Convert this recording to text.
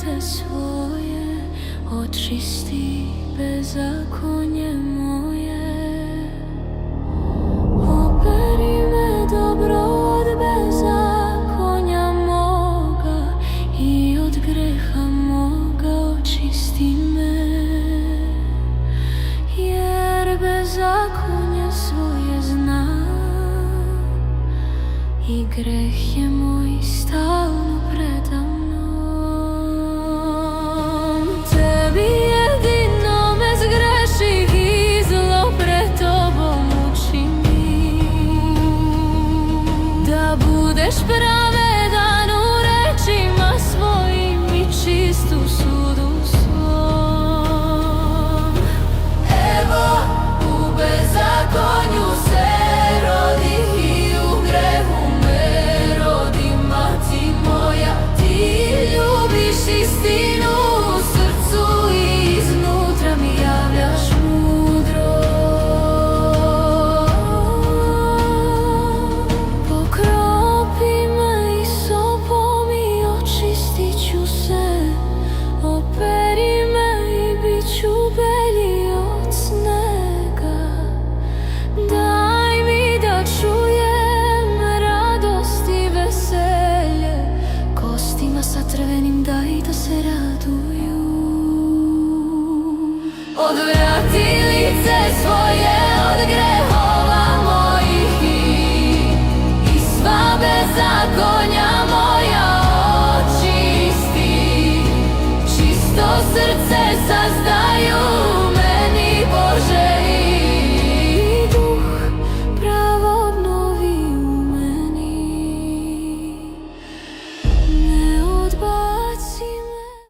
lice svoje, očisti bezakonje moje. Operi me dobro od bezakonja moga i od greha moga očisti me. Jer bezakonje svoje znam i greh je moj stalno predamnom. Tebi jedino me zgreših i zlo pred tobom učinim, da budeš pravedan u rečima svojim i čist u sudu svom. Evo u bezakonju se rodih i u grehu me rodi mati moja. Ti ljubiš istinu u srcu i iznutra mi javljaš mudrost. Pokropi me isopom i očistit ću se, operi me i bit ću belji od snega. Daj mi da čujem radost i veselje, kostima sa crvenim daj da se raduju. Odvrati lice svoje